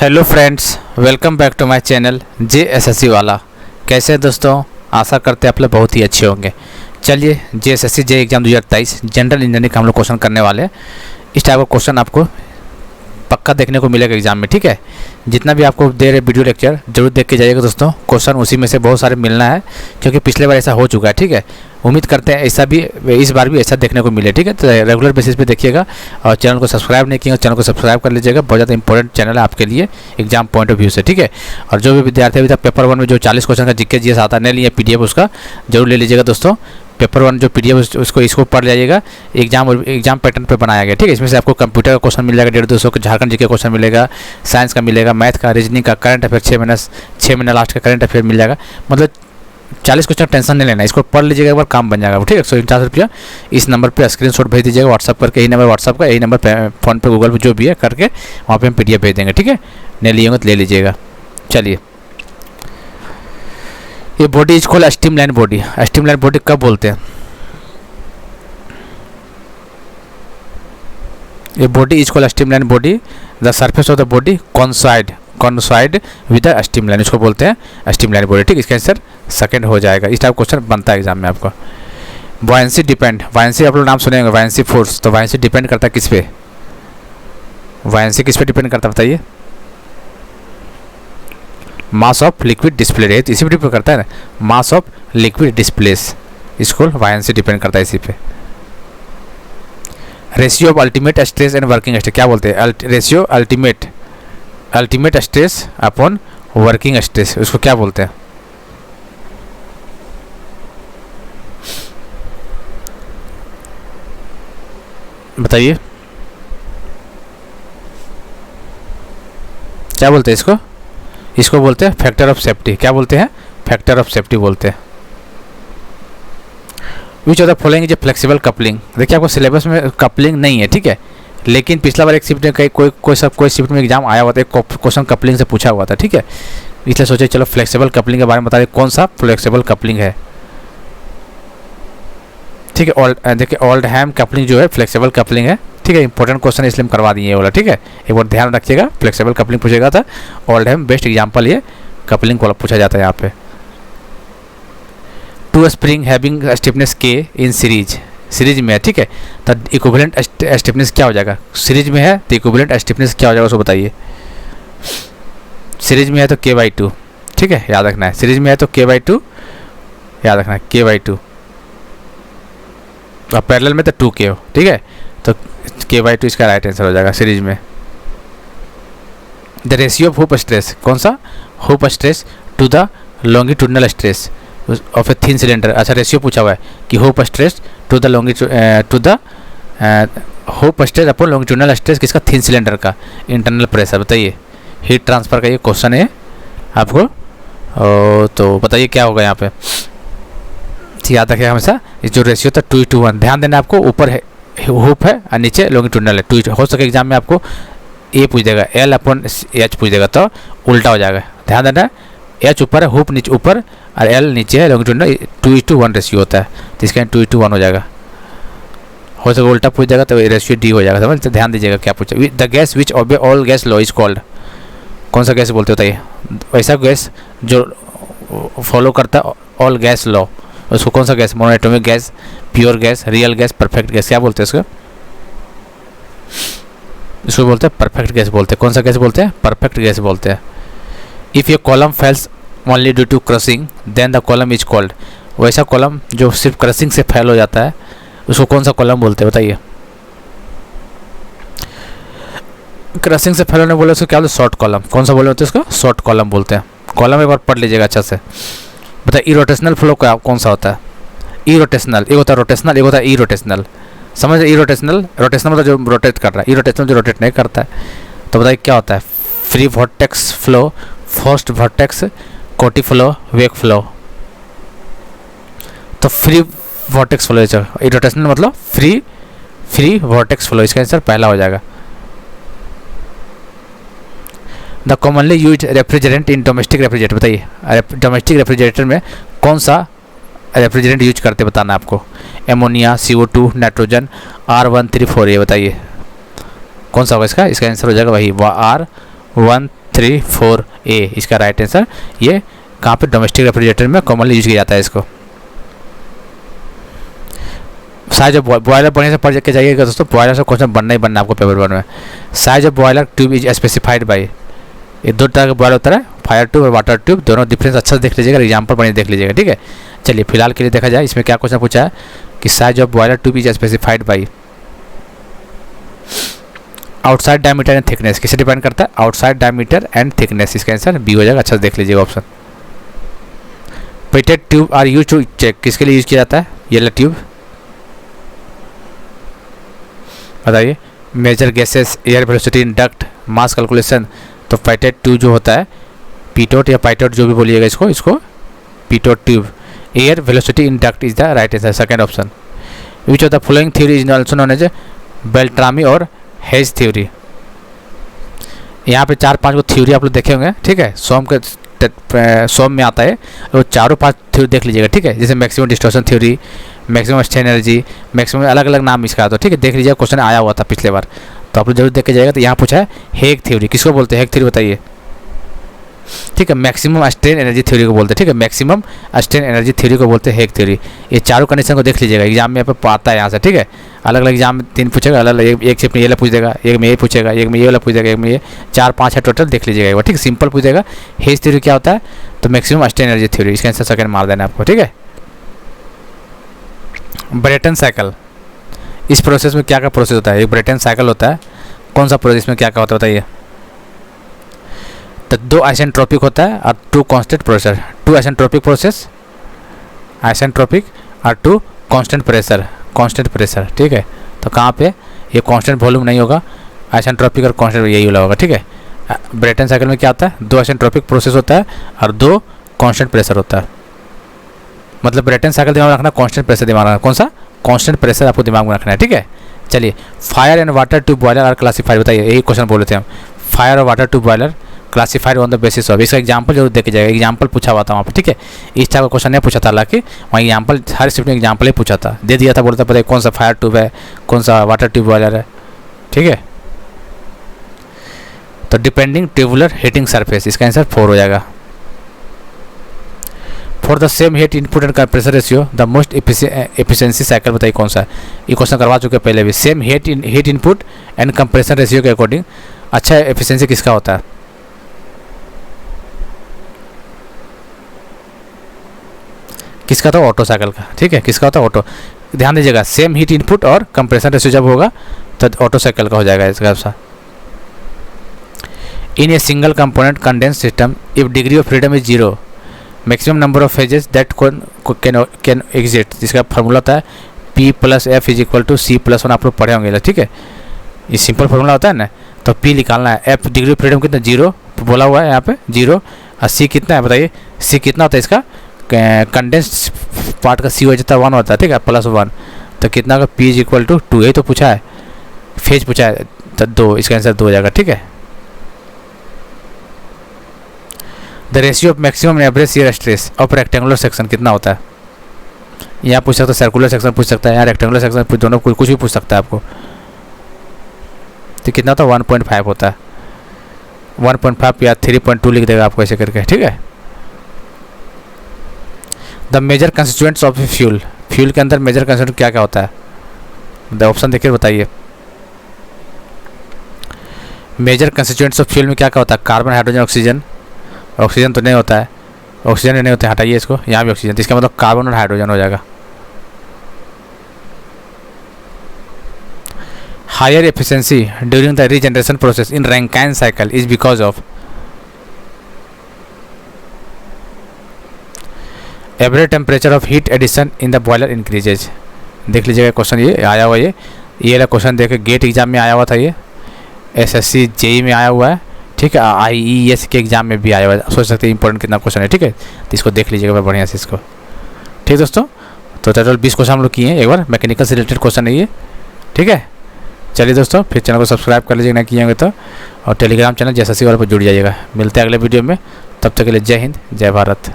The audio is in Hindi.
Hello friends, welcome back to my channel JSSC वाला। कैसे हैं दोस्तों? आशा करते हैं आप लोग बहुत ही अच्छे होंगे। चलिए, JSSC जे एग्ज़ाम 2023 जनरल इंजीनियरिंग का हम लोग क्वेश्चन करने वाले हैं। इस टाइप का क्वेश्चन आपको पक्का देखने को मिलेगा एग्जाम में, ठीक है। जितना भी आपको दे रहे वीडियो लेक्चर जरूर देख के जाइएगा दोस्तों। क्वेश्चन उसी में से बहुत सारे मिलना है, क्योंकि पिछले बार ऐसा हो चुका है, ठीक है। उम्मीद करते हैं ऐसा भी इस बार भी ऐसा देखने को मिले, ठीक है। तो रेगुलर बेसिस पे देखिएगा और चैनल को सब्सक्राइब नहीं किया चैनल को सब्सक्राइब कर लीजिएगा। बहुत ज़्यादा इंपॉर्टेंट चैनल है आपके लिए एग्जाम पॉइंट ऑफ व्यू से, ठीक है। और जो भी विद्यार्थी अभी तक पेपर 1 में जो 40 क्वेश्चन का जीके जीएस आता नहीं लिया PDF उसका जरूर ले लीजिएगा दोस्तों। पेपर 1 जो PDF उसको इसको पढ़ जाइएगा। एग्जाम पैटर्न पे बनाया गया, ठीक है। इसमें से आपको कंप्यूटर का क्वेश्चन मिल जाएगा 150-200 का, झारखंड जीके क्वेश्चन मिलेगा, साइंस का मिलेगा, मैथ का, रीजनिंग का, करंट अफेयर 6 महीना लास्ट का करंट अफेयर मिल जाएगा। मतलब 40 क्वेश्चन टेंशन नहीं लेना, इसको पढ़ लीजिएगा, एक बार काम बन जाएगा, ठीक है। 149 रुपया इस नंबर पे स्क्रीनशॉट भेज दीजिएगा व्हाट्सअप करके। यही नंबर व्हाट्सअप का, यही नंबर फ़ोन पे गूगल पे जो भी है करके वहाँ पे हम PDF भेज देंगे, ठीक है। नहीं लिए तो ले लीजिएगा। चलिए, ये body is called streamline body. Streamline body कब बोलते हैं? ये body is called streamline body, the surface of the body कॉन्साइड with the streamline, इसको बोलते हैं स्ट्रीमलाइन बॉडी, ठीक। इसका आंसर सेकंड हो जाएगा। इस टाइप क्वेश्चन बनता है एग्जाम में आपका। वायंसी डिपेंड, वायंसी आप लोग नाम सुनेंगे, वायंसी फोर्स। तो वायंसी डिपेंड करता है किस पे? वायंसी किस पे डिपेंड करता है बताइए? मास ऑफ लिक्विड डिस्प्लेस, इसी पे डिपेंड करता है ना। मास ऑफ लिक्विड डिस्प्लेस, इसको वायंसी डिपेंड करता है इसी पे। Ratio of ultimate stress and working stress क्या बोलते हैं? Ratio ultimate stress upon working stress, उसको क्या बोलते हैं? बताइए, क्या बोलते हैं इसको? इसको बोलते हैं फैक्टर ऑफ सेफ्टी। क्या बोलते हैं? फैक्टर ऑफ सेफ्टी बोलते हैं। विच of the following is a flexible coupling. देखिए, आपको सिलेबस में कपलिंग नहीं है, ठीक है। लेकिन पिछला बार एक शिफ्ट में कोई शिफ्ट में एग्जाम आया हुआ था, एक क्वेश्चन कपलिंग से पूछा हुआ था, ठीक है। इसलिए सोचे चलो फ्लेक्सिबल कपलिंग के बारे में बता दें, कौन सा फ्लेक्सिबल कपलिंग है, ठीक है। देखिए, ओल्डहैम कपलिंग जो है फ्लेक्सिबल कपलिंग है, ठीक है। इंपॉर्टेंट क्वेश्चन इसलिए हम करवा दिए वाला, ठीक है। एक बार ध्यान रखिएगा, फ्लेक्सिबल कपलिंग पूछेगा था। ओल्डहैम बेस्ट एग्जाम्पल ये कपलिंग को पूछा जाता है यहाँ पे। Two spring having stiffness K in series में है, ठीक है। तो इक्विवेलेंट स्टिफनेस क्या हो जाएगा? सीरीज में है तो इक्विवेलेंट स्टिफनेस क्या हो जाएगा उसको बताइए। सीरीज में है तो K/2, ठीक है, याद रखना है। सीरीज में है तो K/2 याद रखना है, K/2। और पैरेलल में तो 2K हो, ठीक है। तो K/2 इसका राइट आंसर हो जाएगा सीरीज में। The ratio of hoop stress, कौन सा? Hoop stress to the longitudinal stress of a thin cylinder. अच्छा, रेशियो पूछा हुआ है कि hoop stress to the hoop stress upon longitudinal stress किसका? थिन सिलेंडर का इंटरनल प्रेशर। बताइए, हीट ट्रांसफर का ये क्वेश्चन है आपको। तो बताइए क्या होगा यहाँ पे? याद रखिएगा हमेशा, जो रेशियो था 2:1। ध्यान देना, आपको ऊपर है हुप है और नीचे लॉन्गिट्यूडनल है। 2 हो सके एग्जाम में आपको A पूछ देगा, L/H पूछ देगा, तो उल्टा हो जाएगा। ध्यान देना, H ऊपर है, हुप नीचे ऊपर और L नीचे है, लॉन्गिट्यूडनल 2:1 रेशियो होता है, तो इसका 2:1 हो जाएगा। हो सके उल्टा पूछ जाएगा तो रेशियो D हो जाएगा, समझ। तो ध्यान दीजिएगा क्या पूछा। The gas which obey all gas law is called, कौन सा गैस बोलते होता है? वैसा गैस जो फॉलो करता है ऑल गैस लॉ, उसको कौन सा gas? Monoatomic gas, pure gas, real gas, perfect gas, क्या बोलते हैं इसको? इसको बोलते हैं परफेक्ट गैस बोलते हैं। कौन सा गैस बोलते हैं? परफेक्ट गैस बोलते हैं। इफ़ ये column fails only due to crushing then the column is called, वैसा कॉलम जो सिर्फ क्रशिंग से फेल हो जाता है उसको कौन सा कॉलम बोलते हैं? बताइए। क्रशिंग से फेल होने बोले उसको क्या बोलते हैं? Short column. कौन सा बोले होते हैं उसको? शॉर्ट कॉलम बोलते हैं। कॉलम एक बार पढ़ लीजिएगा अच्छा से। बताइए, इरोटेशनल फ्लो कौन सा होता है? इरोटेशनल एक होता है, रोटेशनल एक होता है इरोटेशनल। समझ रहे? इरोटेशनल मतलब जो रोटेट कर रहा है, इरोटेशनल जो रोटेट नहीं करता है। तो बताइए क्या होता है? Free vortex flow, forced vortex, कोटी फ्लो, वेक फ्लो। तो फ्री वॉर्टेक्स फ्लो, इरोटेशनल मतलब फ्री वॉर्टेक्स फ्लो, इसका आंसर पहला हो जाएगा। The commonly use refrigerant in domestic refrigerator, बताइए डोमेस्टिक रेफ्रिजरेटर में कौन सा रेफ्रिजरेंट यूज करते बताना आपको। एमोनिया, CO2, नाइट्रोजन, R134, ये बताइए कौन सा होगा इसका? इसका आंसर हो जाएगा वही R134 3, 4 A इसका राइट आंसर। ये कहाँ पे डोमेस्टिक रेफ्रिजरेटर में कॉमनली यूज किया जाता है इसको। साइज ऑफ बॉयलर बढ़िया से पढ़ के जाइएगा दोस्तों, बॉयलर से क्वेश्चन बनना ही बनना आपको पेपर 1 में। Size of boiler tube is specified by, ये 2 तरह का बॉयलर होता है, फायर ट्यूब और वाटर ट्यूब, दोनों डिफरेंस अच्छा से देख लीजिएगा, एग्जाम्पल बढ़िया देख लीजिएगा, ठीक है। चलिए फिलहाल के लिए देखा जाए इसमें क्या क्वेश्चन पूछा है कि size of boiler tube is specified by outside diameter and thickness, किसे डिपेंड करता है, आउटसाइड डायमीटर एंड थिकनेस, इसका आंसर बी हो जाएगा। अच्छा से देख लीजिएगा option. Pitot tube are use to check, किसके लिए यूज किया जाता है, येलो ट्यूब, बताइए। Major gases, air velocity in duct, mass calculation, तो पेटेड ट्यूब जो होता है, पीटोट या पाइटोट जो भी बोलिएगा इसको pitot tube. Air velocity in duct is the right answer, second option. Which of the following theory is also known as Beltrami और हेज थ्योरी। यहाँ पे 4-5 को थ्योरी आप लोग देखे होंगे, ठीक है, सोम में आता है, वो चारों 5 थ्योरी देख लीजिएगा, ठीक है। जैसे maximum distortion theory, maximum strain energy, maximum अलग अलग नाम इसका, तो ठीक है देख लीजिएगा, क्वेश्चन आया हुआ था पिछले बार, तो आप लोग जरूर देख के जाएगा। तो यहाँ पूछा है हेग थ्योरी, किसको बोलते हैं हेग थ्योरी, बताइए, ठीक है। मैक्सिमम स्ट्रेन एनर्जी थ्योरी को बोलते हैं, ठीक है, मैक्सिमम स्ट्रेन एनर्जी थ्योरी को बोलते हैं हेग थ्योरी। ये चारों कंडीशन को देख लीजिएगा, एग्जाम में यहाँ पे आता है यहाँ से, ठीक है। अलग अलग एग्जाम में 3 पूछेगा, अलग अलग, एक शिफ्ट में ये वाला पूछ देगा, एक में ये पूछेगा, एक में ये वाला पूछ देगा, एक में ये, 4-5 है टोटल, देख लीजिएगा एक बार, ठीक है। सिंपल पूछ देगा हेज थ्योरी क्या होता है, तो मैक्सिमम स्ट्रेन एनर्जी थ्योरी, इसका आंसर सेकंड मार देना आपको, ठीक है। ब्रेटन साइकिल, इस प्रोसेस में क्या क्या प्रोसेस होता है, एक ब्रेटन साइकिल होता है, कौन सा प्रोसेस में क्या क्या होता है बताइए। तो 2 आइसेंट्रोपिक होता है और 2 constant pressure, 2 isentropic process, isentropic और 2 कांस्टेंट प्रेशर, ठीक है। तो कहाँ पे ये कांस्टेंट वॉल्यूम नहीं होगा, आइसेंट्रोपिक और कांस्टेंट यही वाला होगा, ठीक है। ब्रेटन साइकिल में क्या होता है, 2 आइसेंट्रोपिक प्रोसेस होता है और 2 कांस्टेंट प्रेशर होता है। मतलब ब्रेटन साइकिल दिमाग में रखना, कांस्टेंट प्रेशर दिमाग में रखना, कौन सा कांस्टेंट प्रेशर आपको दिमाग में रखना है, ठीक है। चलिए fire and water tube boiler are classified, बताइए, यही क्वेश्चन बोले थे हम, फायर और water tube boiler classified on the basis of, इसका एग्जांपल जरूर देखे जाएगा, एग्जांपल पूछा हुआ था वहाँ पर, ठीक है। इस टाइप का क्वेश्चन नहीं पूछा था, हालांकि वहाँ एग्जांपल हर शिफ्ट में एग्जांपल ही पूछा था, दे दिया था, बोलता पता कौन सा फायर ट्यूब है, कौन सा वाटर ट्यूब बॉयलर है, ठीक है। तो डिपेंडिंग ट्यूबुलर हीटिंग सरफेस, इसका आंसर 4 हो जाएगा। For the same heat input and compressor ratio the most efficiency cycle, बताइए कौन सा है। ये क्वेश्चन करवा चुके हैं पहले भी, same heat input and compressor ratio के अकॉर्डिंग अच्छा एफिशिएंसी किसका होता है, किसका था, ऑटो साइकिल का, ठीक है, किसका होता है ऑटो। ध्यान दीजिएगा, सेम हीट इनपुट और कंप्रेसर रेशियो जब होगा तो ऑटो साइकिल का हो जाएगा इसका सा। In a single component condense system if degree of freedom is 0 maximum number of phases that can exit, जिसका फार्मूला होता है P + F = C+1, आप लोग पढ़े होंगे, ठीक है। ये सिंपल फार्मूला होता है ना, तो P निकालना है, F डिग्री ऑफ फ्रीडम कितना 0 बोला हुआ है यहाँ पे 0, और C कितना है बताइए, C कितना होता है इसका, कंडेंस पार्ट का C हो जाता है 1 होता है, ठीक है, +1, तो कितना का P = 2, यही तो पूछा है, फेज पूछा है, तो 2, इसका आंसर 2 हो जाएगा, ठीक है। The ratio of maximum average shear stress of rectangular section कितना होता है, यहाँ पूछ सकता है, सर्कुलर सेक्शन पूछ सकता है, यहाँ रेक्टेंगुलर सेक्शन दोनों कुछ भी पूछ सकता है आपको। तो कितना होता है 1.5 होता है, 1.5 या 3.2 लिख देगा आपको ऐसे करके, ठीक है। The major constituents of fuel, fuel के अंदर मेजर कंस्टिट्यूएंट क्या क्या होता है, द ऑप्शन देखिए बताइए। मेजर कंस्टिट्यूएंट्स ऑफ फ्यूल में क्या क्या होता है, कार्बन, हाइड्रोजन, ऑक्सीजन, ऑक्सीजन तो नहीं होता है, ऑक्सीजन नहीं होता है, हटाइए इसको, यहाँ भी ऑक्सीजन, तो इसका मतलब कार्बन और हाइड्रोजन हो जाएगा। Higher efficiency during the regeneration process in Rankine cycle is because of, average temperature of heat addition in the boiler increases, देख लीजिएगा क्वेश्चन, ये आया हुआ, ये वाला क्वेश्चन देखे गेट एग्जाम में आया हुआ था, ये SSC JEE में आया हुआ है, ठीक है, IES के एग्जाम में भी आया हुआ है, सोच सकते हैं इंपॉर्टेंट कितना क्वेश्चन है, ठीक है। तो इसको देख लीजिएगा बढ़िया से इसको, ठीक दोस्तों। तो टोटल 20 क्वेश्चन हम लोग किए हैं, एक बार मैकेनिकल से रिलेटेड क्वेश्चन है ये, ठीक है। चलिए दोस्तों, फिर चैनल को सब्सक्राइब कर लीजिएगा ना किए होंगे तो, और टेलीग्राम चैनल JSSC वाले पर जुड़ जाइएगा। मिलते हैं अगले वीडियो में, तब तक के लिए जय हिंद, जय भारत।